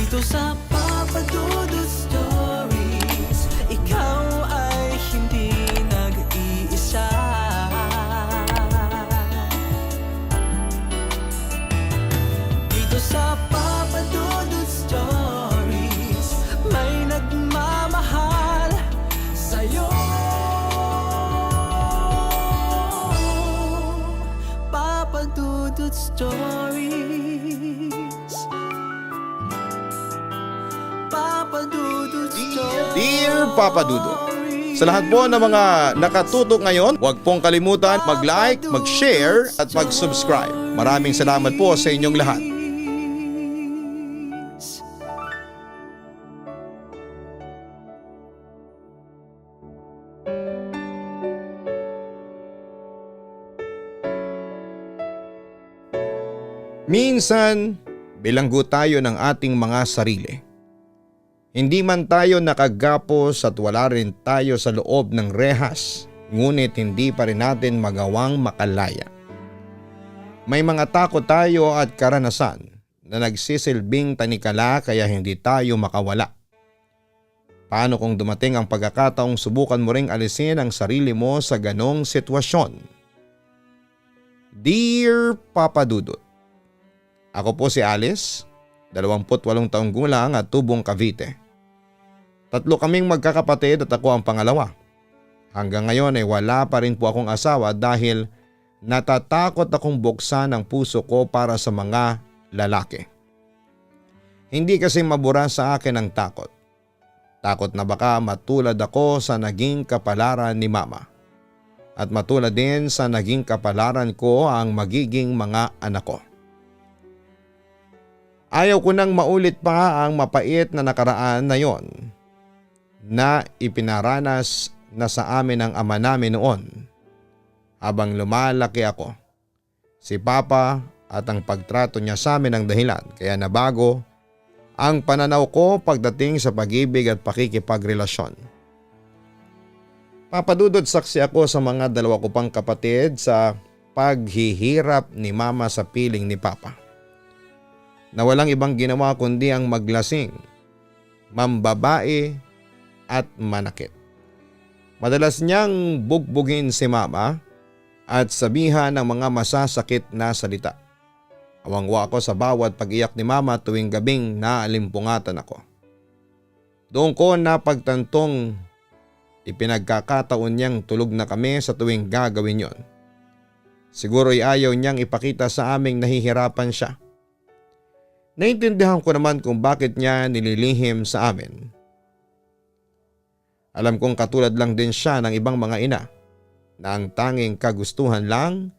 Dito sa Papa Dudut Stories, ikaw ay hindi nag-iisa. Dito sa Papa Dudut Stories, may nagmamahal sa'yo. Papa Dudut Stories, Papa Dudut Stories. Dear Papa Dudut, sa lahat po ng mga nakatutok ngayon, huwag pong kalimutan mag-like, mag-share at mag-subscribe. Maraming salamat po sa inyong lahat. Minsan, bilanggo tayo ng ating mga sarili. Hindi man tayo nakagapos at wala rin tayo sa loob ng rehas, ngunit hindi pa rin natin magawang makalaya. May mga takot tayo at karanasan na nagsisilbing tanikala kaya hindi tayo makawala. Paano kung dumating ang pagkakataong subukan mo ring alisin ang sarili mo sa ganong sitwasyon? Dear Papa Dudut, ako po si Alice, 28 taong gulang at tubong Cavite. 3 kaming magkakapatid at ako ang pangalawa. Hanggang ngayon ay wala pa rin po akong asawa dahil natatakot akong buksan ang puso ko para sa mga lalaki. Hindi kasi mabura sa akin ang takot. Takot na baka matulad ako sa naging kapalaran ni Mama. At matulad din sa naging kapalaran ko ang magiging mga anak ko. Ayaw ko nang maulit pa ang mapait na nakaraan na yon na ipinaranas na sa amin ng ama namin noon habang lumalaki ako. Si Papa at ang pagtrato niya sa amin ang dahilan kaya nabago ang pananaw ko pagdating sa pag-ibig at pakikipagrelasyon. Papadudod saksi ako sa mga 2 ko pang kapatid sa paghihirap ni Mama sa piling ni Papa. Na walang ibang ginawa kundi ang maglasing, mambabae at manakit. Madalas niyang bugbugin si Mama at sabihan ng mga masasakit na salita. Awangwa ako sa bawat pag-iyak ni Mama tuwing gabing naalimpungatan ako. Doon ko napagtantong ipinagkakataon niyang tulog na kami sa tuwing gagawin yon. Siguro'y ayaw niyang ipakita sa aming nahihirapan siya. Naintindihan ko naman kung bakit niya nililihim sa amin. Alam kong katulad lang din siya ng ibang mga ina na ang tanging kagustuhan lang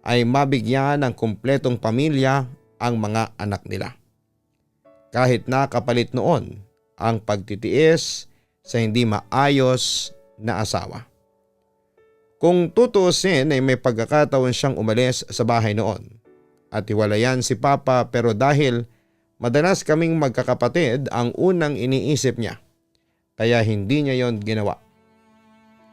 ay mabigyan ng kumpletong pamilya ang mga anak nila. Kahit na kapalit noon ang pagtitiis sa hindi maayos na asawa. Kung tutuusin ay may pagkakataon siyang umalis sa bahay noon at hiwalayan si Papa pero dahil madalas kaming magkakapatid ang unang iniisip niya kaya hindi niya yon ginawa.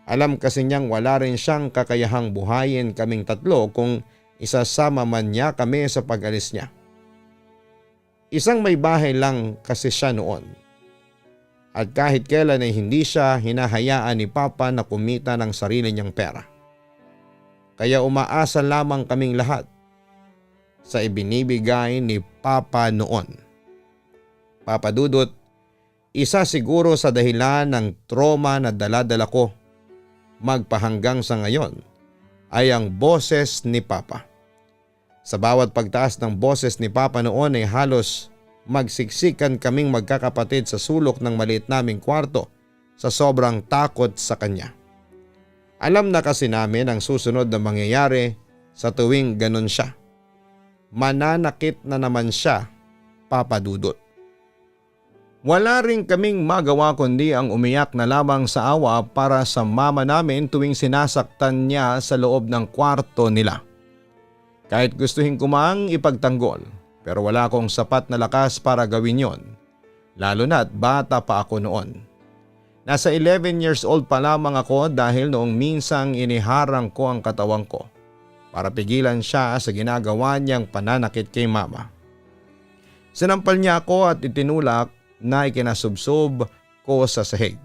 Alam kasi niyang wala rin siyang kakayahang buhayin kaming 3 kung isasama man niya kami sa pag-alis niya. Isang may bahay lang kasi siya noon. At kahit kailan ay hindi siya hinahayaan ni Papa na kumita ng sarili niyang pera. Kaya umaasa lamang kaming lahat sa ibinibigay ni Papa noon. Papa Dudut, isa siguro sa dahilan ng trauma na dala-dala ko magpahanggang sa ngayon ay ang boses ni Papa. Sa bawat pagtaas ng boses ni Papa noon ay halos magsiksikan kaming magkakapatid sa sulok ng maliit naming kwarto sa sobrang takot sa kanya. Alam na kasi namin ang susunod na mangyayari sa tuwing ganon siya. Mananakit na naman siya, Papa Dudut. Wala rin kaming magawa kundi ang umiyak na lamang sa awa para sa mama namin tuwing sinasaktan niya sa loob ng kwarto nila. Kahit gustuhin ko mang ipagtanggol, pero wala akong sapat na lakas para gawin yon, lalo na't bata pa ako noon. Nasa 11 years old pa lamang ako dahil noong minsang iniharang ko ang katawan ko para pigilan siya sa ginagawa niyang pananakit kay Mama. Sinampal niya ako at itinulak na ikinasubsob ko sa sahig.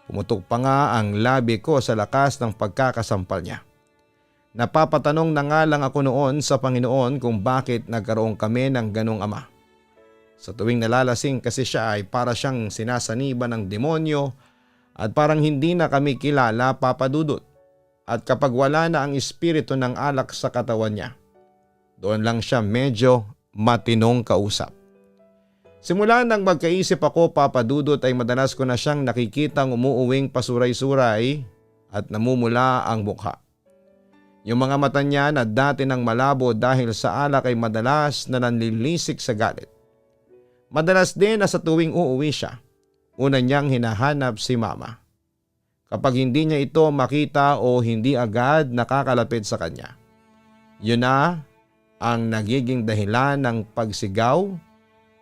Pumutok pa nga ang labi ko sa lakas ng pagkakasampal niya. Napapatanong na nga lang ako noon sa Panginoon kung bakit nagkaroon kami ng ganong ama. Sa tuwing nalalasing kasi siya ay para siyang sinasaniba ng demonyo at parang hindi na kami kilala, Papa Dudut. At kapag wala na ang espiritu ng alak sa katawan niya, doon lang siya medyo matinong kausap. Simula nang magkaisip ako, Papa Dudut, ay madalas ko na siyang nakikitang umuuwing pasuray-suray at namumula ang mukha. Yung mga mata niya na dati nang malabo dahil sa alak ay madalas na nanlilisik sa galit. Madalas din na sa tuwing uuwi siya, una niyang hinahanap si Mama. Kapag hindi niya ito makita o hindi agad nakakalapit sa kanya, yun na ang nagiging dahilan ng pagsigaw,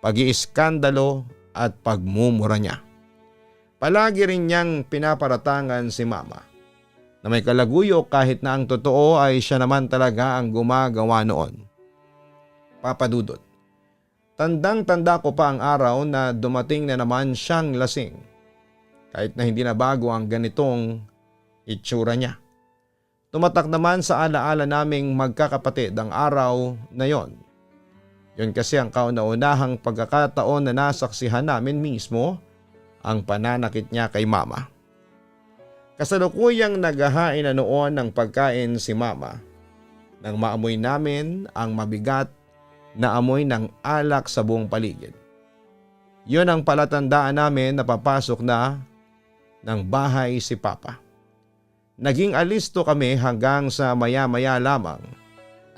pag-iiskandalo at pagmumura niya. Palagi rin niyang pinaparatangan si Mama na may kalaguyo kahit na ang totoo ay siya naman talaga ang gumagawa noon. Papa Dudut, tandang-tanda ko pa ang araw na dumating na naman siyang lasing. Kahit na hindi na bago ang ganitong itsura niya. Tumatak naman sa alaala naming magkakapatid ang araw na yon. Yun kasi ang kauna-unahang pagkakataon na nasaksihan namin mismo ang pananakit niya kay Mama. Kasalukuyang naghahain na noon ng pagkain si Mama nang maamoy namin ang mabigat na amoy ng alak sa buong paligid. Yun ang palatandaan namin na papasok na ng bahay si Papa. Naging alisto kami hanggang sa maya-maya lamang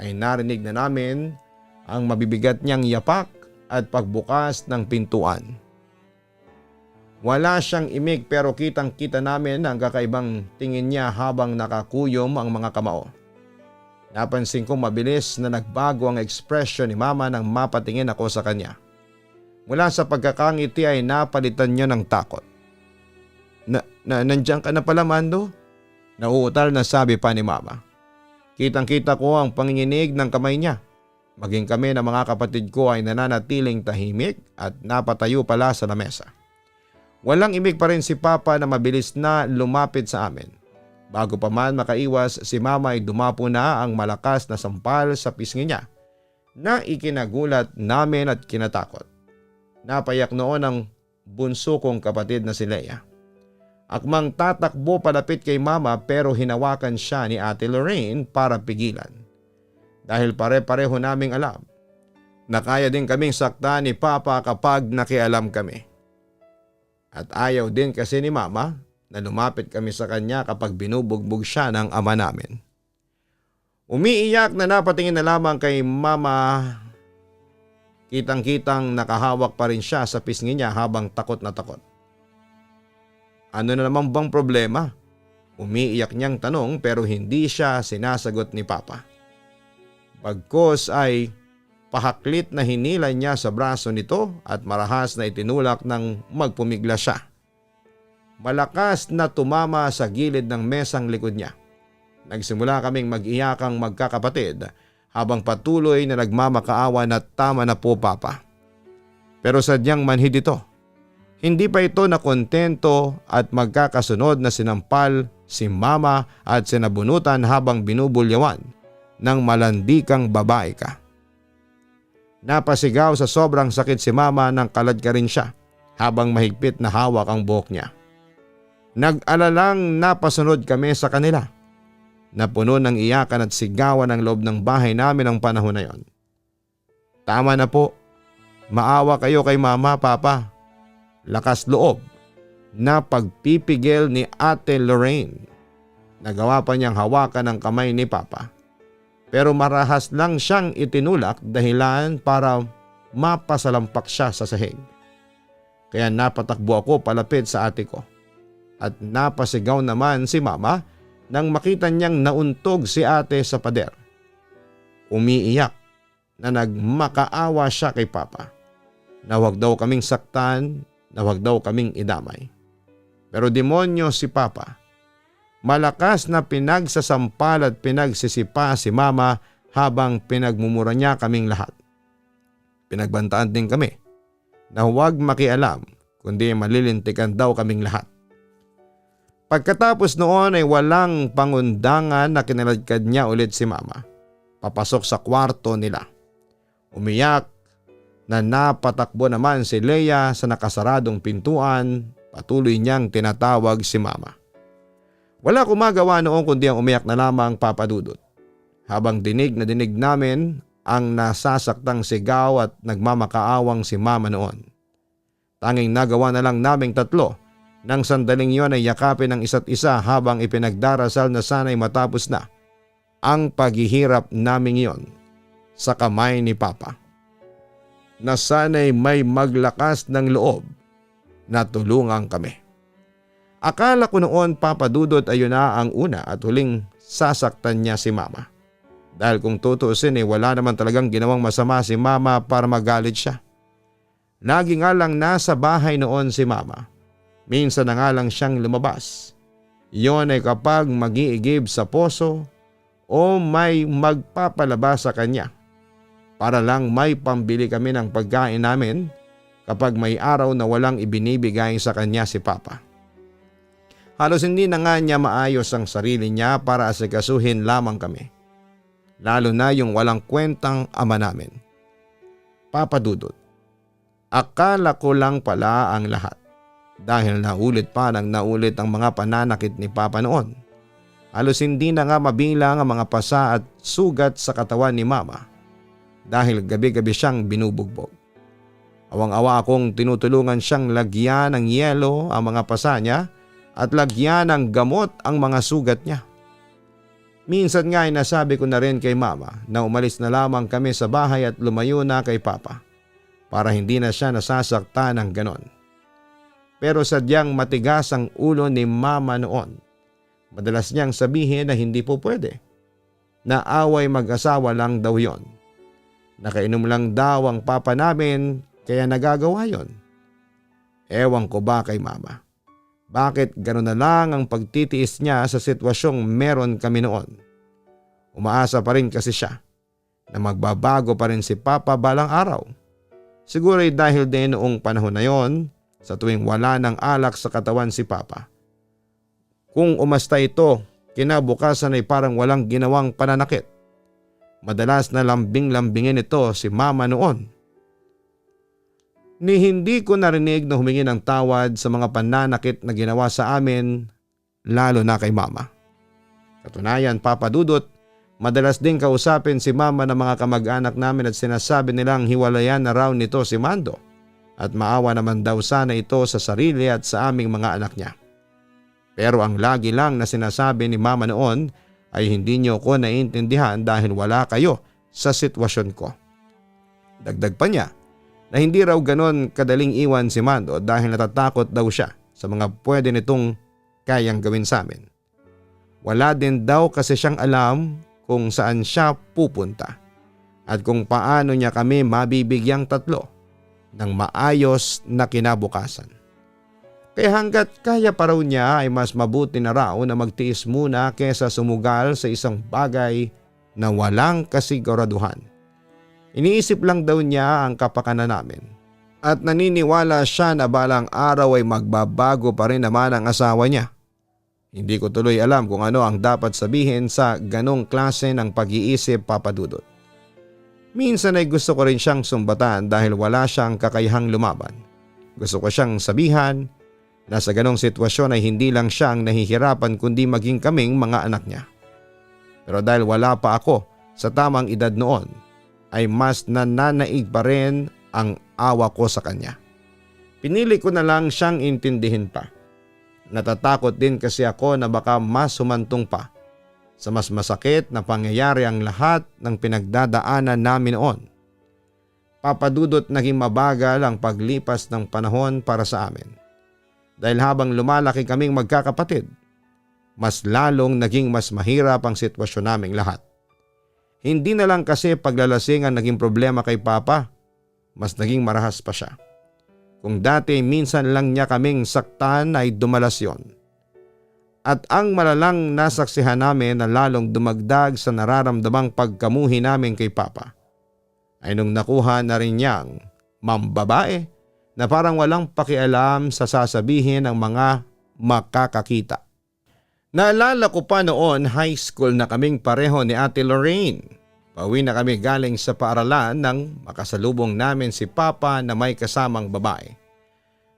ay narinig na namin ang mabibigat niyang yapak at pagbukas ng pintuan. Wala siyang imik pero kitang-kita namin ang kakaibang tingin niya habang nakakuyom ang mga kamao. Napansin kong mabilis na nagbago ang ekspresyon ni Mama nang mapatingin ako sa kanya. Mula sa pagkakangiti ay napalitan niya ng takot. Nandiyan ka na pala, Mando? Nauutal na sabi pa ni Mama. Kitang-kita ko ang panginginig ng kamay niya. Maging kami na mga kapatid ko ay nananatiling tahimik at napatayo pala sa lamesa. Walang imik pa rin si Papa na mabilis na lumapit sa amin. Bago pa man makaiwas, si Mama ay dumapo na ang malakas na sampal sa pisngi niya na ikinagulat namin at kinatakot. Napayak noon ang bunso kong kapatid na si Leia. Akmang tatakbo palapit kay Mama pero hinawakan siya ni Ate Lorraine para pigilan. Dahil pare-pareho naming alam na kaya din kaming sakta ni Papa kapag nakialam kami. At ayaw din kasi ni Mama na lumapit kami sa kanya kapag binubugbog siya ng ama namin. Umiiyak na napatingin na lamang kay Mama. Kitang-kitang nakahawak pa rin siya sa pisngi niya habang takot na takot. Ano na naman bang problema? Umiiyak niyang tanong pero hindi siya sinasagot ni Papa. Bagkos ay pahaklit na hinila niya sa braso nito at marahas na itinulak nang magpumigla siya. Malakas na tumama sa gilid ng mesang likod niya. Nagsimula kaming mag-iyakang magkakapatid habang patuloy na nagmamakaawa na tama na po, Papa. Pero sadyang manhid ito. Hindi pa ito nakontento at magkakasunod na sinampal si Mama at sinabunutan habang binubulyawan ng malandikang babae ka. Napasigaw sa sobrang sakit si Mama nang kalad ka rin siya habang mahigpit na hawak ang buhok niya. Nag-alalang napasunod kami sa kanila. Napuno ng iyakan at sigawan ang loob ng bahay namin ang panahon na yon. Tama na po. Maawa kayo kay Mama, Papa. Lakas loob na pagpipigil ni Ate Lorraine. Nagawa pa niyang hawakan ang kamay ni Papa. Pero marahas lang siyang itinulak dahilan para mapasalampak siya sa sahig. Kaya napatakbo ako palapit sa ate ko. At napasigaw naman si Mama nang makita niyang nauntog si ate sa pader. Umiiyak na nagmakaawa siya kay Papa. Na huwag daw kaming saktan, na huwag daw kaming idamay. Pero demonyo si Papa. Malakas na pinagsasampal at pinagsisipa si Mama habang pinagmumura niya kaming lahat. pinagbantaan din kami na huwag makialam kundi malilintikan daw kaming lahat. Pagkatapos noon ay walang pangundangan na kinaladkad niya ulit si mama. Papasok sa kwarto nila. Umiyak na napatakbo naman si Leia sa nakasaradong pintuan. Patuloy niyang tinatawag si mama. Wala akong magawa noon kundi ang umiyak na lamang, Papa Dudut. Habang dinig na dinig namin ang nasasaktang sigaw at nagmamakaawang si mama noon. Tanging nagawa na lang naming tatlo nang sandaling yon ay yakapin ang isa't isa habang ipinagdarasal na sana'y matapos na ang paghihirap naming yon sa kamay ni Papa. Na sana'y may maglakas ng loob na tulungan kami. Akala ko noon, Papa Dudut, ay yun na ang una at huling sasaktan niya si mama. Dahil kung tutuusin wala naman talagang ginawang masama si mama para magalit siya. Lagi nga lang nasa bahay noon si mama. Minsan na nga lang siyang lumabas. Iyon ay kapag mag-iigib sa poso o may magpapalabas sa kanya. Para lang may pambili kami ng pagkain namin kapag may araw na walang ibinibigay sa kanya si Papa. Halos hindi na nga niya maayos ang sarili niya para asikasuhin lamang kami. Lalo na yung walang kwentang ama namin. Papa Dudut, akala ko lang pala ang lahat. Dahil naulit pa nang naulit ang mga pananakit ni Papa noon. Halos hindi na nga mabilang ang mga pasa at sugat sa katawan ni Mama. Dahil gabi-gabi siyang binubugbog. Awang-awa akong tinutulungan siyang lagyan ng yelo ang mga pasa niya at lagyan ng gamot ang mga sugat niya. Minsan nga ay nasabi ko na rin kay Mama na umalis na lamang kami sa bahay at lumayo na kay Papa para hindi na siya nasasaktan ng ganon. Pero sadyang matigas ang ulo ni Mama noon. Madalas niyang sabihin na hindi po pwede. Na away mag-asawa lang daw yon. Nakainom lang daw ang papa namin kaya nagagawa yon. Ewan ko ba kay Mama. Bakit gano'n na lang ang pagtitiis niya sa sitwasyong meron kami noon? Umaasa pa rin kasi siya na magbabago pa rin si Papa balang araw. Siguro ay dahil din noong panahon na yon, sa tuwing wala ng alak sa katawan si Papa. Kung umasta ito, kinabukasan ay parang walang ginawang pananakit. Madalas na lambing-lambingin ito si Mama noon. Ni hindi ko narinig na humingi ng tawad sa mga pananakit na ginawa sa amin, lalo na kay Mama. Katunayan, Papa Dudut, madalas din kausapin si Mama ng mga kamag-anak namin at sinasabi nilang hiwalayan na raw nito si Mando. At maawa naman daw sana ito sa sarili at sa aming mga anak niya. Pero ang lagi lang na sinasabi ni Mama noon ay hindi niyo ko naiintindihan dahil wala kayo sa sitwasyon ko. Dagdag pa niya na hindi raw ganon kadaling iwan si Mando dahil natatakot daw siya sa mga pwede nitong kayang gawin sa amin. Wala din daw kasi siyang alam kung saan siya pupunta at kung paano niya kami mabibigyang tatlo ng maayos na kinabukasan. Kaya hanggat kaya pa raw niya ay mas mabuti na raw na magtiis muna kesa sumugal sa isang bagay na walang kasiguraduhan. Iniisip lang daw niya ang kapakanan namin at naniniwala siya na balang araw ay magbabago pa rin naman ang asawa niya. Hindi ko tuloy alam kung ano ang dapat sabihin sa ganong klase ng pag-iisip, Papa Dudut. Minsan ay gusto ko rin siyang sumbatan dahil wala siyang kakayahang lumaban. Gusto ko siyang sabihan na sa ganong sitwasyon ay hindi lang siya ang nahihirapan kundi maging kaming mga anak niya. Pero dahil wala pa ako sa tamang edad noon, ay mas nananaig pa rin ang awa ko sa kanya. Pinili ko na lang siyang intindihin pa. Natatakot din kasi ako na baka mas humantong pa sa mas masakit na pangyayari ang lahat ng pinagdadaanan namin noon. Papa Dudut, naging mabagal ang paglipas ng panahon para sa amin. Dahil habang lumalaki kaming magkakapatid, mas lalong naging mas mahirap ang sitwasyon naming lahat. Hindi na lang kasi paglalasing ang naging problema kay Papa, mas naging marahas pa siya. Kung dati minsan lang niya kaming saktan ay dumalas yon. At ang malalang nasaksihan namin na lalong dumagdag sa nararamdamang pagkamuhi namin kay Papa ay nung nakuha na rin niyang mambabae na parang walang pakialam sa sasabihin ng mga makakakita. Naalala ko pa noon high school na kaming pareho ni Ate Lorraine. Pauwi na kami galing sa paaralan nang makasalubong namin si Papa na may kasamang babae.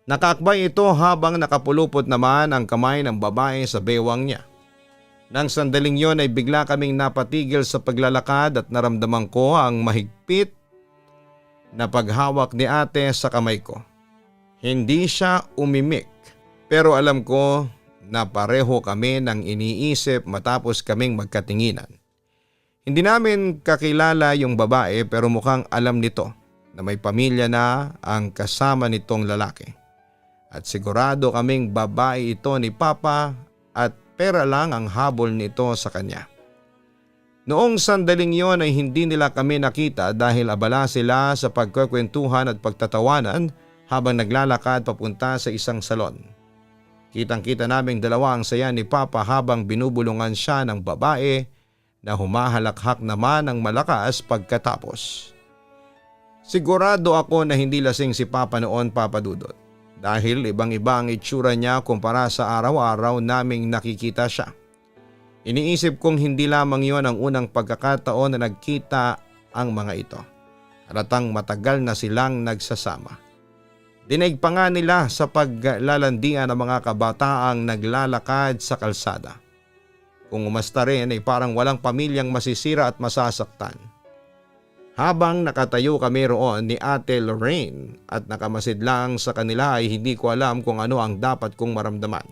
Nakaakbay ito habang nakapulupot naman ang kamay ng babae sa bewang niya. Nang sandaling yon ay bigla kaming napatigil sa paglalakad at naramdaman ko ang mahigpit na paghawak ni ate sa kamay ko. Hindi siya umimik pero alam ko na pareho kami ng iniisip matapos kaming magkatinginan. Hindi namin kakilala yung babae pero mukhang alam nito na may pamilya na ang kasama nitong lalaki. At sigurado kaming babae ito ni Papa at pera lang ang habol nito sa kanya. Noong sandaling yon ay hindi nila kami nakita dahil abala sila sa pagkukwentuhan at pagtatawanan habang naglalakad papunta sa isang salon. Kitang-kita naming dalawa ang saya ni Papa habang binubulungan siya ng babae na humahalakhak naman ng malakas pagkatapos. Sigurado ako na hindi lasing si Papa noon, Papa Dudut, dahil ibang-iba ang itsura niya kumpara sa araw-araw naming nakikita siya. Iniisip kong hindi lamang yon ang unang pagkakataon na nagkita ang mga ito. Halatang matagal na silang nagsasama. Dinaig pa nga nila sa paglalandian ng mga kabataang naglalakad sa kalsada. Kung umasta rin ay parang walang pamilyang masisira at masasaktan. Habang nakatayo kami roon ni Ate Lorraine at nakamasid lang sa kanila ay hindi ko alam kung ano ang dapat kong maramdaman.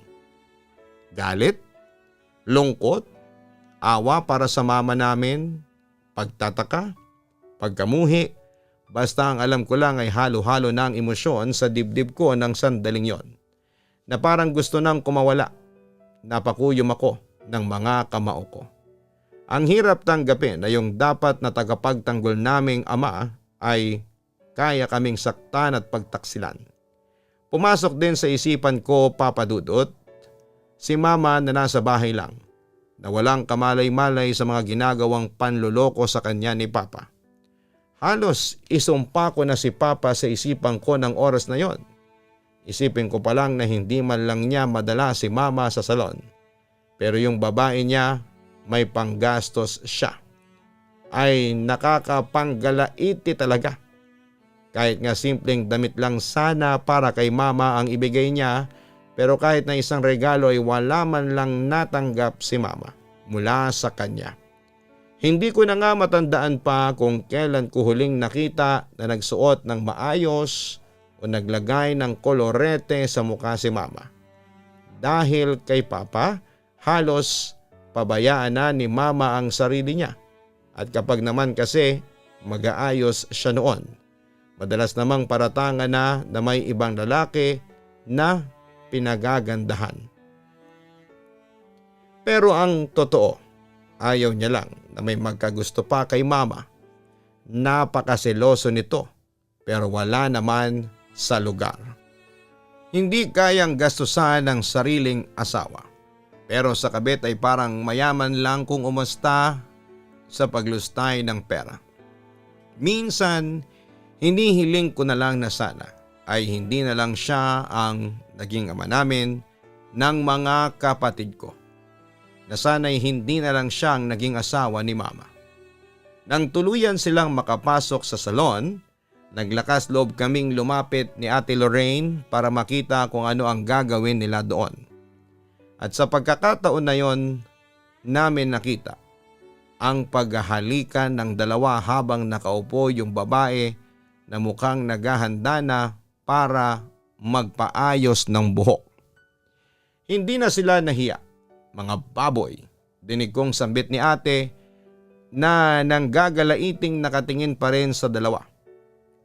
Galit? Lungkot? Awa para sa mama namin? Pagtataka? Pagkamuhi? Basta ang alam ko lang ay halo-halo na ang emosyon sa dibdib ko ng sandaling yon. Na parang gusto nang kumawala. Napakuyom ako ng mga kamao ko. Ang hirap tanggapin na yung dapat na tagapagtanggol naming ama ay kaya kaming saktan at pagtaksilan. Pumasok din sa isipan ko, Papa Dudut, si mama na nasa bahay lang, na walang kamalay-malay sa mga ginagawang panloloko sa kanya ni Papa. Halos isumpa ko na si Papa sa isipan ko ng oras na yon. Isipin ko pa lang na hindi man lang niya madala si mama sa salon. Pero yung babae niya may panggastos siya. Ay nakakapanggalaiti talaga. Kahit nga simpleng damit lang sana para kay mama ang ibigay niya, pero kahit na isang regalo ay wala man lang natanggap si mama mula sa kanya. Hindi ko na nga matandaan pa kung kailan ko huling nakita na nagsuot ng maayos o naglagay ng kolorete sa mukha si mama. Dahil kay Papa, halos pabayaan na ni mama ang sarili niya. At kapag naman kasi mag-aayos siya noon, madalas namang paratangan na may ibang lalaki na pinagagandahan. Pero ang totoo, ayaw niya lang na may magkagusto pa kay mama. Napakaseloso nito pero wala naman sa lugar. Hindi kayang gastusan ng sariling asawa. Pero sa kabit ay parang mayaman lang kung umasta sa paglustay ng pera. Minsan, hindi hiling ko na lang na sana ay hindi na lang siya ang naging ama namin ng mga kapatid ko. Na sana'y hindi na lang siya ang naging asawa ni mama. Nang tuluyan silang makapasok sa salon, naglakas loob kaming lumapit ni Ate Lorraine para makita kung ano ang gagawin nila doon. At sa pagkakataon na yon, namin nakita ang paghahalikan ng dalawa habang nakaupo yung babae na mukhang naghahanda na para magpaayos ng buhok. Hindi na sila nahiya, mga baboy. Dinig kong sambit ni ate na nanggagalaiting nakatingin pa rin sa dalawa.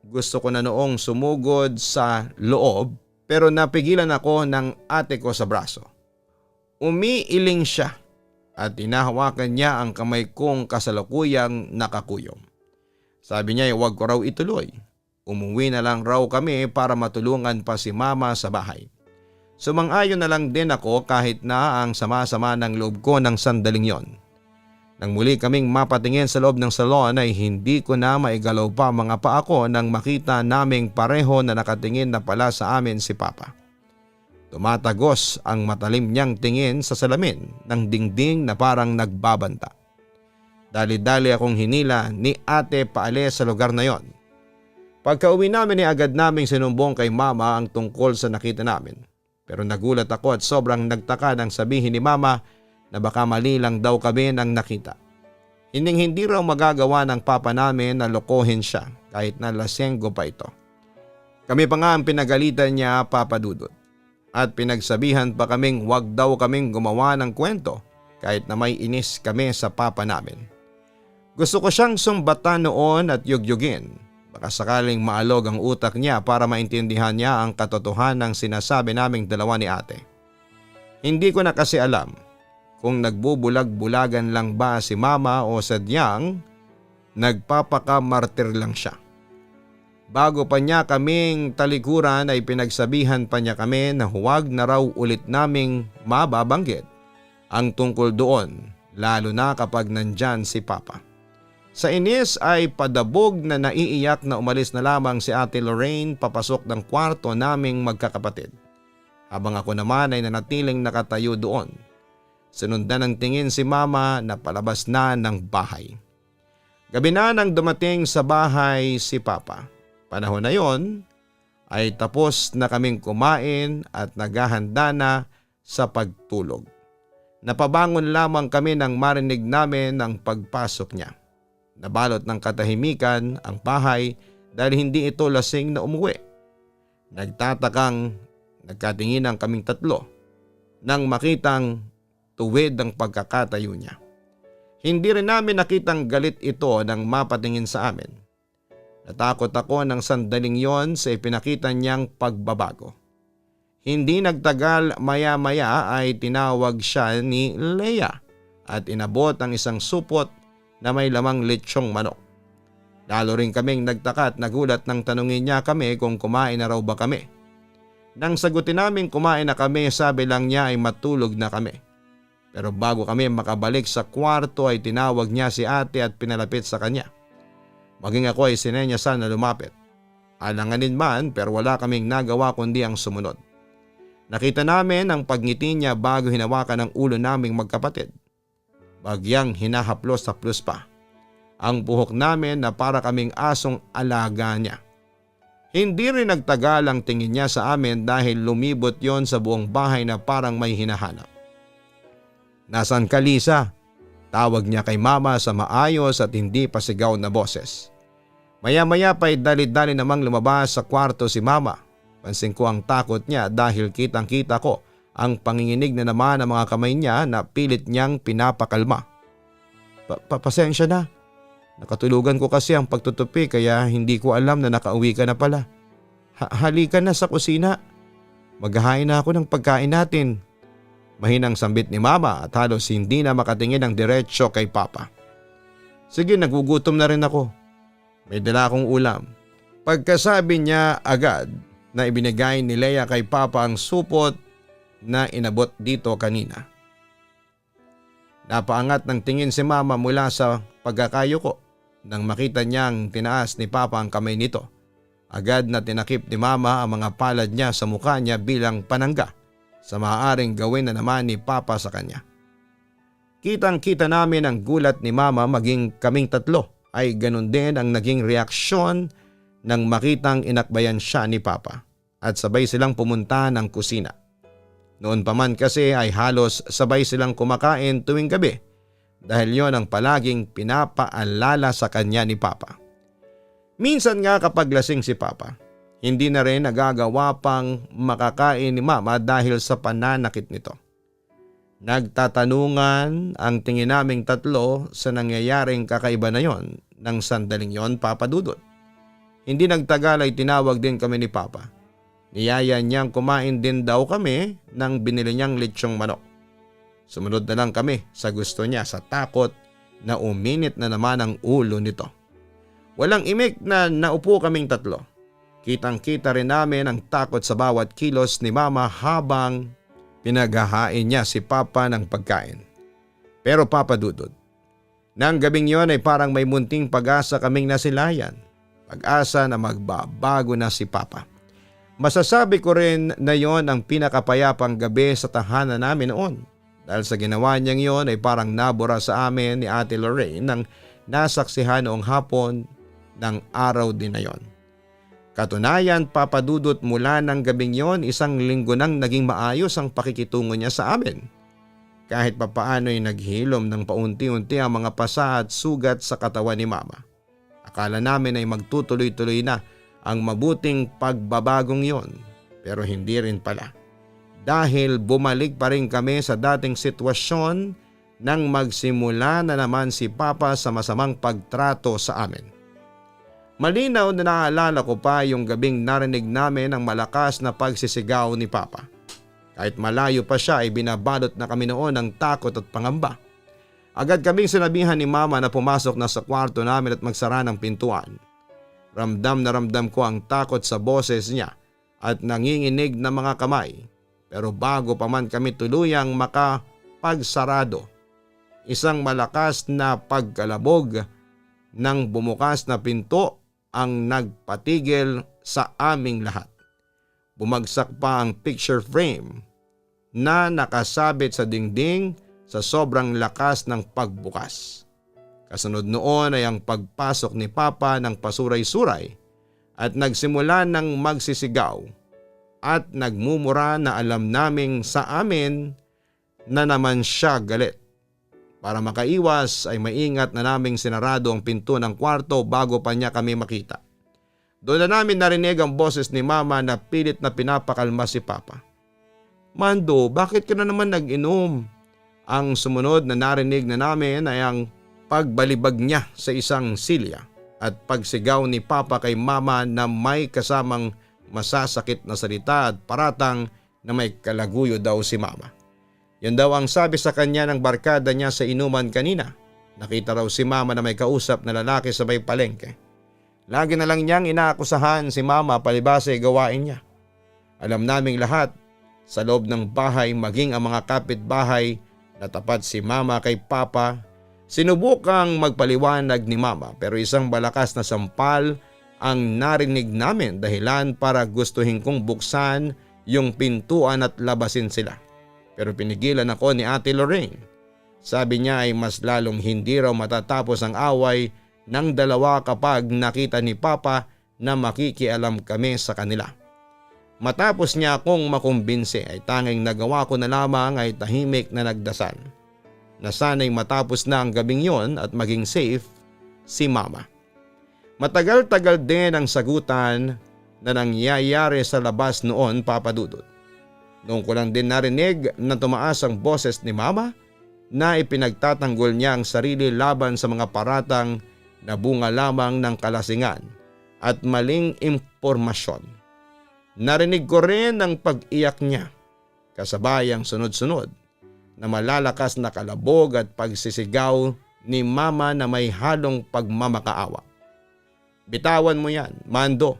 Gusto ko na noong sumugod sa loob pero napigilan ako ng ate ko sa braso. Umiiling siya at hinahawakan niya ang kamay kong kasalukuyang nakakuyom. Sabi niya huwag ko raw ituloy. Umuwi na lang raw kami para matulungan pa si mama sa bahay. Sumang-ayon na lang din ako kahit na ang sama-sama ng loob ko ng sandaling yon. Nang muli kaming mapatingin sa loob ng salon ay hindi ko na maigalaw pa mga paa ko nang makita naming pareho na nakatingin na pala sa amin si Papa. Tumatagos ang matalim niyang tingin sa salamin ng dingding na parang nagbabanta. Dali-dali akong hinila ni ate paalis sa lugar na yon. Pagka-uwi namin ay agad naming sinumbong kay mama ang tungkol sa nakita namin. Pero nagulat ako at sobrang nagtaka nang sabihin ni mama na baka mali lang daw kami ng nakita. Hindi raw magagawa ng papa namin na lokohin siya kahit na lasenggo pa ito. Kami pa nga ang pinagalitan niya, Papa Dudut. At pinagsabihan pa kaming wag daw kaming gumawa ng kwento kahit na may inis kami sa papa namin. Gusto ko siyang sumbatan noon at yugyugin. Baka sakaling maalog ang utak niya para maintindihan niya ang katotohanan ng sinasabi naming dalawa ni ate. Hindi ko na kasi alam kung nagbubulag-bulagan lang ba si mama o sadyang nagpapakamartir lang siya. Bago pa niya kaming talikuran ay pinagsabihan pa niya kami na huwag na raw ulit naming mababanggit ang tungkol doon, lalo na kapag nandyan si Papa. Sa inis ay padabog na naiiyak na umalis na lamang si Ate Lorraine papasok ng kwarto naming magkakapatid. Habang ako naman ay nanatiling nakatayo doon. Sinundan ng tingin si Mama na palabas na ng bahay. Gabi na nang dumating sa bahay si Papa. Panahon na yon ay tapos na kaming kumain at naghahanda na sa pagtulog. Napabangon lamang kami nang marinig namin ang pagpasok niya. Nabalot ng katahimikan ang bahay dahil hindi ito lasing na umuwi. Nagkatinginan kaming tatlo nang makitang tuwid ang pagkakatayo niya. Hindi rin namin nakitang galit ito nang mapatingin sa amin. Natakot ako ng sandaling yon sa ipinakita niyang pagbabago. Hindi nagtagal, maya-maya ay tinawag siya ni Leia at inabot ang isang supot na may lamang lechong manok. Lalo rin kaming nagtaka at nagulat nang tanungin niya kami kung kumain na raw ba kami. Nang sagutin namin kumain na kami, sabi lang niya ay matulog na kami. Pero bago kami makabalik sa kwarto ay tinawag niya si ate at pinalapit sa kanya. Maging ako ay sinenyasan na lumapit. Alanganin man pero wala kaming nagawa kundi ang sumunod. Nakita namin ang pagngiti niya bago hinawakan ang ulo naming magkapatid. Bagyang hinahaplos-haplos pa ang buhok namin na para kaming asong alaga niya. Hindi rin nagtagal ang tingin niya sa amin dahil lumibot yon sa buong bahay na parang may hinahanap. "Nasaan ka, Lisa?" Tawag niya kay mama sa maayos at hindi pasigaw na boses. Maya-maya pa'y dali-dali namang lumabas sa kwarto si mama. Pansin ko ang takot niya dahil kitang-kita ko ang panginginig na naman ng mga kamay niya na pilit niyang pinapakalma. Pasensya na. Nakatulugan ko kasi ang pagtutupi kaya hindi ko alam na nakauwi ka na pala. Halika na sa kusina. Maghahain na ako ng pagkain natin. Mahinang sambit ni mama at halos hindi na makatingin ng diretsyo kay papa. "Sige, nagugutom na rin ako. May dala akong ulam." Pagkasabi niya agad na ibinigay ni Leia kay papa ang supot na inabot dito kanina. Napaangat ng tingin si mama mula sa pagkakayuko nang makita niyang tinaas ni papa ang kamay nito. Agad na tinakip ni mama ang mga palad niya sa mukha niya bilang panangga sa maaaring gawin na naman ni papa sa kanya. Kitang-kita namin ang gulat ni mama, maging kaming tatlo ay ganun din ang naging reaksyon nang makitang inakbayan siya ni papa at sabay silang pumunta ng kusina. Noon pa man kasi ay halos sabay silang kumakain tuwing gabi dahil yon ang palaging pinapaalala sa kanya ni papa. Minsan nga kapag lasing si papa, hindi na rin nagagawa pang makakain ni mama dahil sa pananakit nito. Nagtatanungan ang tingin naming tatlo sa nangyayaring kakaiba na yon ng sandaling yon, Papa Dudut. Hindi nagtagal ay tinawag din kami ni papa. Niyaya niyang kumain din daw kami nang binili niyang lechong manok. Sumunod na lang kami sa gusto niya sa takot na uminit na naman ang ulo nito. Walang imik na naupo kaming tatlo. Kitang-kita rin namin ang takot sa bawat kilos ni mama habang pinaghahain niya si papa ng pagkain. Pero Papa Dudut, Nang gabing yon ay parang may munting pag-asa kaming nasilayan. Pag-asa na magbabago na si Papa. Masasabi ko rin na yon ang pinakapayapang gabi sa tahanan namin noon. Dahil sa ginawa niyang yon ay parang nabura sa amin ni Ate Lorraine nang nasaksihan noong hapon ng araw din na yon. Katunayan, Papa Dudut, mula ng gabing yon, isang linggo nang naging maayos ang pakikitungo niya sa amin. Kahit papaano ay naghilom ng paunti-unti ang mga pasa at sugat sa katawan ni Mama. Akala namin ay magtutuloy-tuloy na ang mabuting pagbabagong yon, pero hindi rin pala. Dahil bumalik pa rin kami sa dating sitwasyon nang magsimula na naman si Papa sa masamang pagtrato sa amin. Malinaw na naaalala ko pa yung gabing narinig namin ang malakas na pagsisigaw ni Papa. Kahit malayo pa siya ay binabalot na kami noon ng takot at pangamba. Agad kaming sinabihan ni Mama na pumasok na sa kwarto namin at magsara ng pintuan. Ramdam na ramdam ko ang takot sa boses niya at nanginginig na mga kamay. Pero bago pa man kami tuluyang makapagsarado, isang malakas na pagkalabog ng bumukas na pinto ang nagpatigil sa aming lahat. Bumagsak pa ang picture frame na nakasabit sa dingding sa sobrang lakas ng pagbukas. Kasunod noon ay ang pagpasok ni Papa ng pasuray-suray at nagsimula ng magsisigaw at nagmumura na alam naming sa amin na naman siya galit. Para makaiwas ay maingat na naming sinarado ang pinto ng kwarto bago pa niya kami makita. Doon na namin narinig ang boses ni Mama na pilit na pinapakalma si Papa. "Mando, bakit ka na naman nag-inom?" Ang sumunod na narinig na namin ay ang pagbalibag niya sa isang silya at pagsigaw ni Papa kay Mama na may kasamang masasakit na salita at paratang na may kalaguyo daw si Mama. Yan daw ang sabi sa kanya ng barkada niya sa inuman kanina. Nakita raw si Mama na may kausap na lalaki sa may palengke. Lagi na lang niyang inaakusahan si Mama palibasa ay gawain niya. Alam naming lahat sa loob ng bahay maging ang mga kapitbahay na tapat si Mama kay Papa. Sinubukang magpaliwanag ni Mama pero isang malakas na sampal ang narinig namin dahilan para gustuhin kong buksan yung pintuan at labasin sila. Pero pinigilan ako ni Ate Lorraine. Sabi niya ay mas lalong hindi raw matatapos ang away ng dalawa kapag nakita ni Papa na makikialam kami sa kanila. Matapos niya akong makumbinse ay tanging nagawa ko na lamang ay tahimik na nagdasal. Na sana'y matapos na ang gabing yon at maging safe si Mama. Matagal-tagal din ang sagutan na nangyayari sa labas noon, Papa Dudut. Noong ko lang din narinig na tumaas ang boses ni Mama na ipinagtatanggol niya ang sarili laban sa mga paratang na bunga lamang ng kalasingan at maling impormasyon. Narinig ko rin ang pag-iyak niya kasabay ang sunod-sunod na malalakas na kalabog at pagsisigaw ni Mama na may halong pagmamakaawa. "Bitawan mo yan, Mando.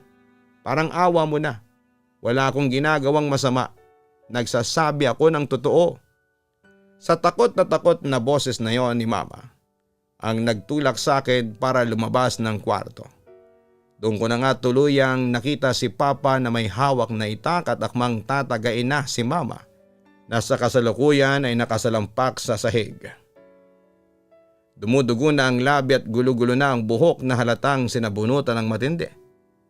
Parang awa mo na. Wala akong ginagawang masama. Nagsasabi ako ng totoo." Sa takot na boses na yon ni Mama ang nagtulak sa akin para lumabas ng kwarto. Doon ko na nga tuluyang nakita si Papa na may hawak na itak at akmang tatagain na si Mama na sa kasalukuyan ay nakasalampak sa sahig. Dumudugo na ang labi at gulo-gulo na ang buhok na halatang sinabunutan ng matindi.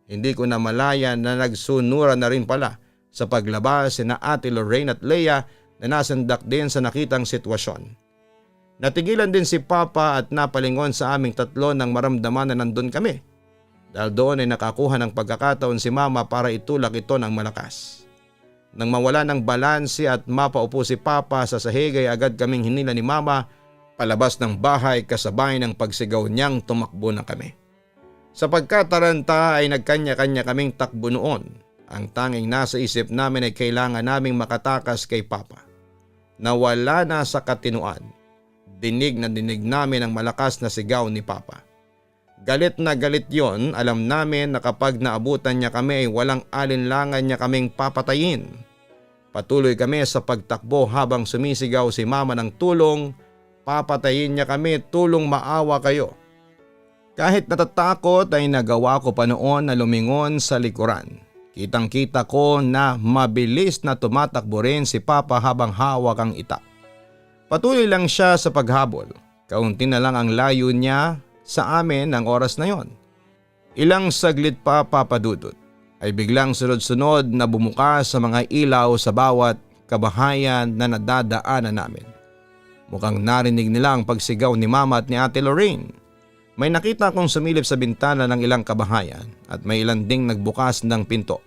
Hindi ko na malaya na nagsunura na rin pala sa paglabas sina Ate Lorraine at Leia na nasandak din sa nakitang sitwasyon. Natigilan din si Papa at napalingon sa aming tatlo nang maramdaman na nandun kami. Dahil doon ay nakakuha ng pagkakataon si Mama para itulak ito ng malakas. Nang mawala ng balanse at mapaupo si Papa sa sahig ay agad kaming hinila ni Mama palabas ng bahay kasabay ng pagsigaw niyang tumakbo na kami. Sa pagkataranta ay nagkanya-kanya kaming takbo noon. Ang tanging nasa isip namin ay kailangan naming makatakas kay Papa. Nawala na sa katinuan. Dinig na dinig namin ang malakas na sigaw ni Papa. Galit na galit yon, alam namin na kapag naabutan niya kami ay walang alinlangan niya kaming papatayin. Patuloy kami sa pagtakbo habang sumisigaw si Mama ng tulong papatayin niya kami, tulong maawa kayo. Kahit natatakot ay nagawa ko pa noon na lumingon sa likuran. Kitang-kita ko na mabilis na tumatakbo rin si Papa habang hawak ang itak. Patuloy lang siya sa paghabol. Kaunti na lang ang layo niya sa amin ng oras na yon. Ilang saglit pa, Papa Dudut, ay biglang sunod-sunod na bumukas sa mga ilaw sa bawat kabahayan na nadadaanan namin. Mukhang narinig nila ang pagsigaw ni Mama at ni Ate Lorraine. May nakita akong sumilip sa bintana ng ilang kabahayan at may ilan ding nagbukas ng pinto.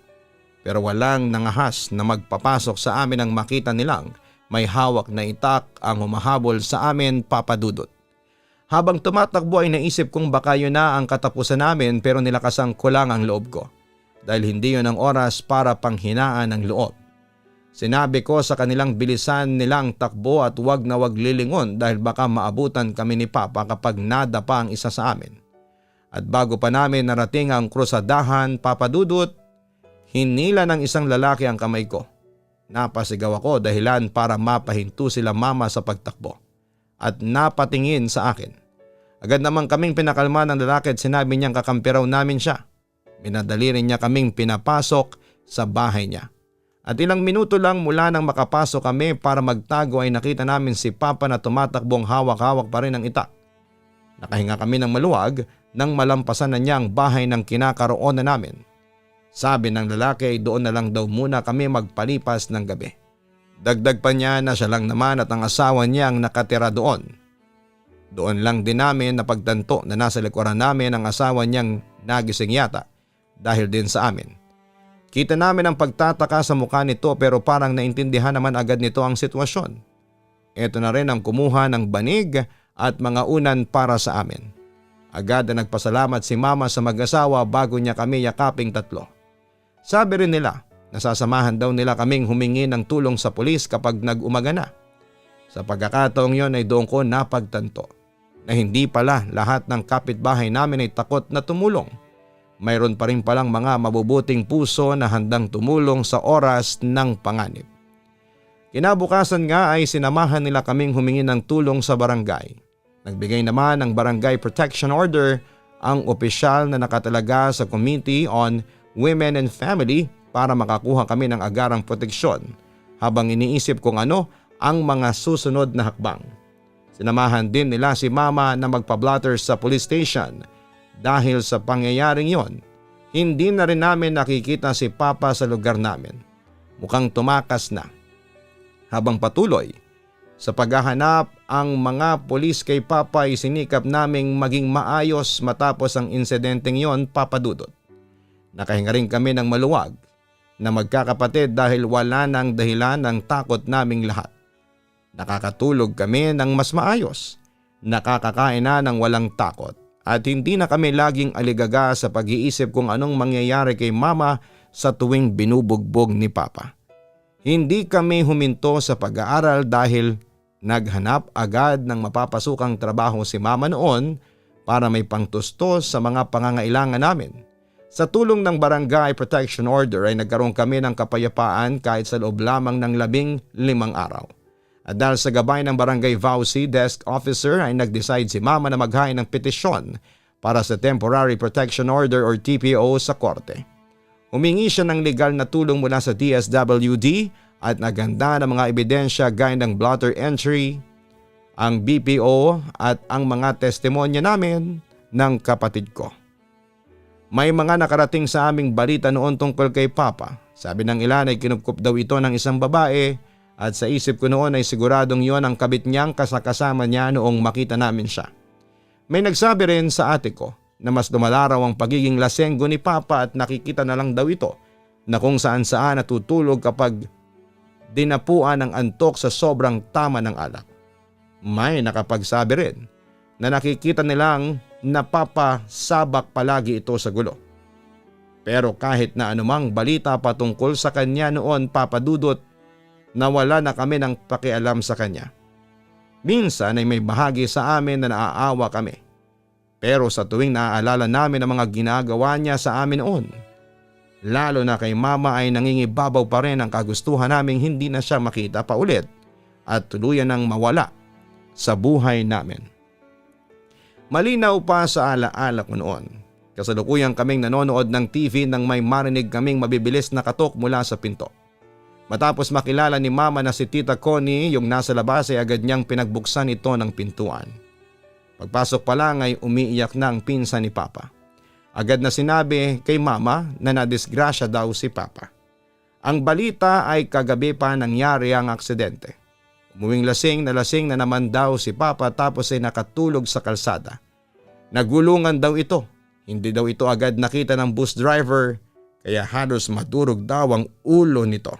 Pero walang nangahas na magpapasok sa amin nang makita nilang may hawak na itak ang humahabol sa amin, Papa Dudut. Habang tumatakbo ay naisip kong baka yun na ang katapusan namin, pero nilakasan ko lang ang loob ko dahil hindi yun ang oras para panghinaan ng loob. Sinabi ko sa kanilang bilisan nilang takbo at wag na wag lilingon dahil baka maabutan kami ni Papa kapag nadapa ang isa sa amin. At bago pa namin narating ang krusadahan, Papa Dudut, hinila ng isang lalaki ang kamay ko. Napasigaw ako dahilan para mapahinto sila Mama sa pagtakbo at napatingin sa akin. Agad namang kaming pinakalma ng lalaki at sinabi niyang kakampi raw namin siya. Minadali rin niya kaming pinapasok sa bahay niya. At ilang minuto lang mula nang makapasok kami para magtago ay nakita namin si Papa na tumatakbong hawak-hawak pa rin ang itak. Nakahinga kami ng maluwag nang malampasan na niya ang bahay ng kinakaroonan namin. Sabi ng lalaki ay doon na lang daw muna kami magpalipas ng gabi. Dagdag pa niya na siya lang naman at ang asawa niya ang nakatira doon. Doon lang din namin napagtanto na nasa likuran namin ang asawa niyang nagising yata dahil din sa amin. Kita namin ang pagtataka sa mukha nito pero parang naintindihan naman agad nito ang sitwasyon. Ito na rin ang kumuha ng banig at mga unan para sa amin. Agad na nagpasalamat si Mama sa mag-asawa bago niya kami yakaping tatlo. Sabi rin nila, nasasamahan daw nila kaming humingi ng tulong sa pulis kapag nag-umaga na. Sa pagkakataong yon ay doon ko napagtanto na hindi pala lahat ng kapitbahay namin ay takot na tumulong. Mayroon pa rin palang mga mabubuting puso na handang tumulong sa oras ng panganib. Kinabukasan nga ay sinamahan nila kaming humingi ng tulong sa barangay. Nagbigay naman ng Barangay Protection Order ang opisyal na nakatalaga sa Committee on Women and Family para makakuha kami ng agarang proteksyon habang iniisip kung ano ang mga susunod na hakbang. Sinamahan din nila si Mama na magpa-blotter sa police station. Dahil sa pangyayaring yon, hindi na rin namin nakikita si Papa sa lugar namin. Mukhang tumakas na. Habang patuloy, sa paghahanap ang mga pulis kay Papa ay sinikap naming maging maayos matapos ang insidenteng yon, Papa Dudut. Nakahinga rin kami ng maluwag na magkakapatid dahil wala nang dahilan ng takot naming lahat. Nakakatulog kami ng mas maayos, nakakakain na ng walang takot. At hindi na kami laging aligaga sa pag-iisip kung anong mangyayari kay Mama sa tuwing binubugbog ni Papa. Hindi kami huminto sa pag-aaral dahil naghanap agad ng mapapasukang trabaho si Mama noon para may pangtustos sa mga pangangailangan namin. Sa tulong ng Barangay Protection Order ay nagkaroon kami ng kapayapaan kahit sa loob lamang ng 15 araw. At dahil sa gabay ng Barangay Vauci Desk Officer ay nag-decide si Mama na maghain ng petisyon para sa Temporary Protection Order or TPO sa korte. Humingi siya ng legal na tulong mula sa DSWD at naganda ng mga ebidensya gaya ng blotter entry, ang BPO at ang mga testimonya namin ng kapatid ko. May mga nakarating sa aming balita noon tungkol kay Papa. Sabi ng ilan ay kinupkup daw ito ng isang babae. At sa isip ko noon ay siguradong yon ang kabit niyang kasakasama niya noong makita namin siya. May nagsabi rin sa ate ko na mas lumala raw ang pagiging lasenggo ni Papa at nakikita na lang daw ito na kung saan-saan natutulog kapag dinapuan ng antok sa sobrang tama ng alak. May nakapagsabi rin na nakikita nilang napapasabak palagi ito sa gulo. Pero kahit na anumang balita patungkol sa kanya noon, Papa Dudut, nawala na kami ng pakialam sa kanya. Minsan ay may bahagi sa amin na naaawa kami. Pero sa tuwing naaalala namin ang mga ginagawa niya sa amin noon, lalo na kay Mama ay nangingibabaw pa rin ang kagustuhan naming hindi na siya makita pa ulit at tuluyan ng mawala sa buhay namin. Malinaw pa sa alaala ko noon. Kasalukuyang kaming nanonood ng TV nang may marinig kaming mabibilis na katok mula sa pinto. Matapos makilala ni Mama na si Tita Connie yung nasa labas ay agad niyang pinagbuksan ito ng pintuan. Pagpasok pa lang ay umiiyak na ang pinsan ni Papa. Agad na sinabi kay Mama na nadisgrasya daw si Papa. Ang balita ay kagabi pa nangyari ang aksidente. Umuwing lasing na naman daw si Papa tapos ay nakatulog sa kalsada. Nagulungan daw ito. Hindi daw ito agad nakita ng bus driver kaya halos madurog daw ang ulo nito.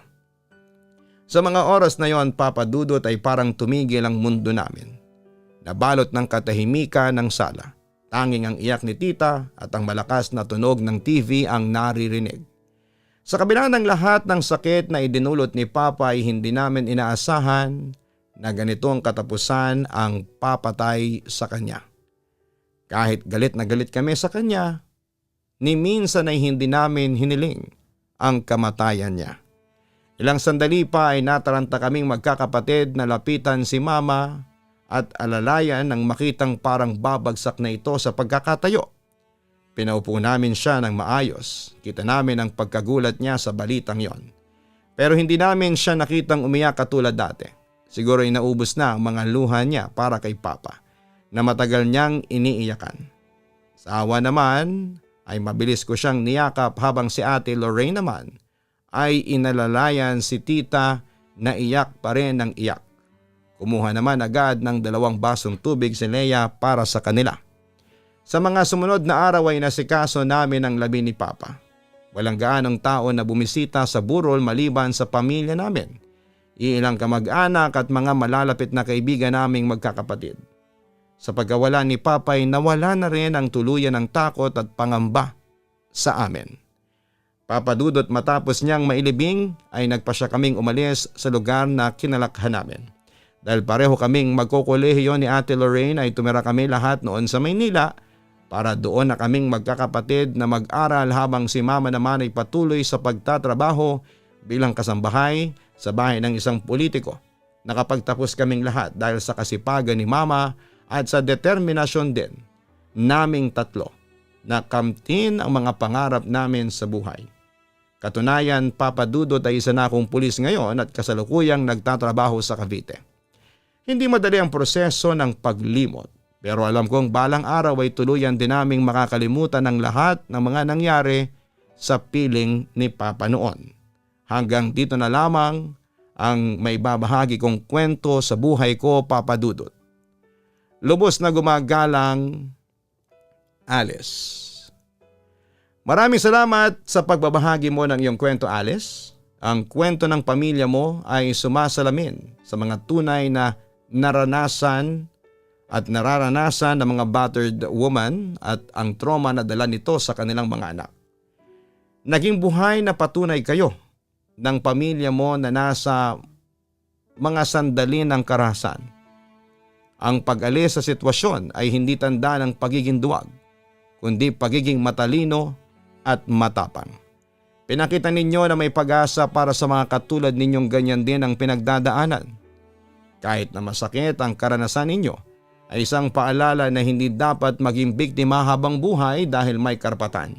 Sa mga oras na yon, Papa Dudut, ay parang tumigil ang mundo namin. Nabalot ng katahimikan ng sala. Tanging ang iyak ni Tita at ang malakas na tunog ng TV ang naririnig. Sa kabila ng lahat ng sakit na idinulot ni Papa ay hindi namin inaasahan na ganito ang katapusan ang papatay sa kanya. Kahit galit na galit kami sa kanya, ni minsan ay hindi namin hiniling ang kamatayan niya. Ilang sandali pa ay nataranta kaming magkakapatid na lapitan si Mama at alalayan nang makitang parang babagsak na ito sa pagkakatayo. Pinaupo namin siya ng maayos. Kita namin ang pagkagulat niya sa balitang yon. Pero hindi namin siya nakitang umiyak katulad dati. Siguro ay naubos na ang mga luha niya para kay Papa na matagal niyang iniiyakan. Sa awa naman ay mabilis ko siyang niyakap habang si Ate Lorraine naman ay inalalayan si Tita na iyak pa rin ng iyak. Kumuha naman agad ng 2 basong tubig si Leia para sa kanila. Sa mga sumunod na araw ay nasikaso namin ang labi ni Papa. Walang gaanong tao na bumisita sa burol maliban sa pamilya namin. Iilang kamag-anak at mga malalapit na kaibigan naming magkakapatid. Sa pagkawala ni Papa ay nawala na rin ang tuluyan ng takot at pangamba sa amin. Papa Dudut, matapos niyang mailibing ay nagpasya kaming umalis sa lugar na kinalakhan namin. Dahil pareho kaming magkokolehiyo ni Ate Lorraine ay tumira kami lahat noon sa Maynila para doon na kaming magkakapatid na mag-aral habang si Mama naman ay patuloy sa pagtatrabaho bilang kasambahay sa bahay ng isang politiko. Nakapagtapos kaming lahat dahil sa kasipagan ni Mama at sa determinasyon din naming tatlo na kamtin ang mga pangarap namin sa buhay. Katunayan, Papa Dudut ay isa na akong pulis ngayon at kasalukuyang nagtatrabaho sa Cavite. Hindi madali ang proseso ng paglimot, pero alam kong balang araw ay tuluyan din naming makakalimutan ang lahat ng mga nangyari sa piling ni Papa noon. Hanggang dito na lamang ang may babahagi kong kwento sa buhay ko, Papa Dudut. Lubos na gumagalang, Alice. Maraming salamat sa pagbabahagi mo ng iyong kwento, Alice. Ang kwento ng pamilya mo ay sumasalamin sa mga tunay na naranasan at nararanasan ng mga battered woman at ang trauma na dala nito sa kanilang mga anak. Naging buhay na patunay kayo ng pamilya mo na nasa mga sandali ng karahasan. Ang pag-alis sa sitwasyon ay hindi tanda ng pagiging duwag, kundi pagiging matalino at matapang. Pinakita ninyo na may pag-asa para sa mga katulad ninyong ganyan din ang pinagdadaanan. Kahit na masakit ang karanasan ninyo, ay isang paalala na hindi dapat maging biktima habang buhay dahil may karapatan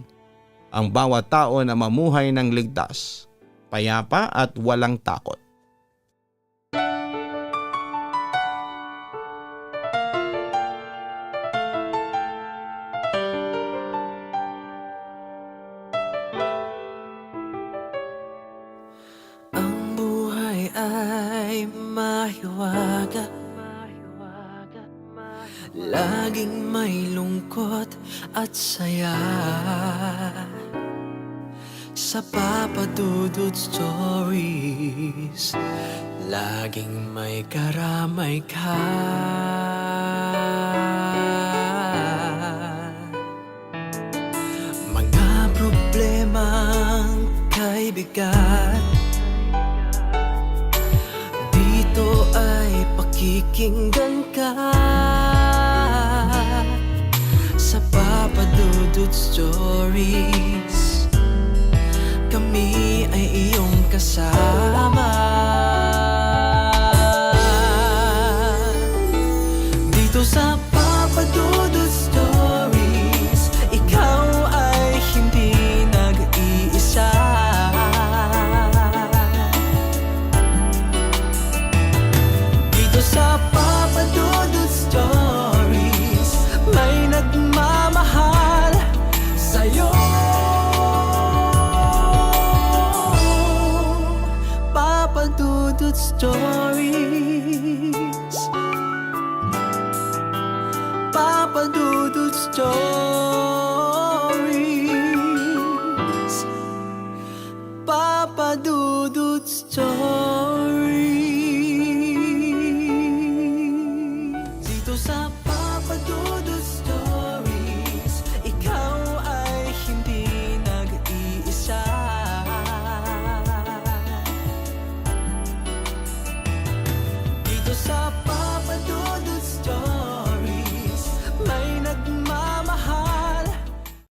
ang bawat tao na mamuhay ng ligtas, payapa at walang takot. Ang buhay ay mahiwaga, laging may lungkot at saya. Sa Papa Dudut Stories, laging may karamay ka. Mga problemang kay bigat, dito ay pakikinggan ka. Sa Papa Dudut Stories, kami ay iyong kasama. Stories.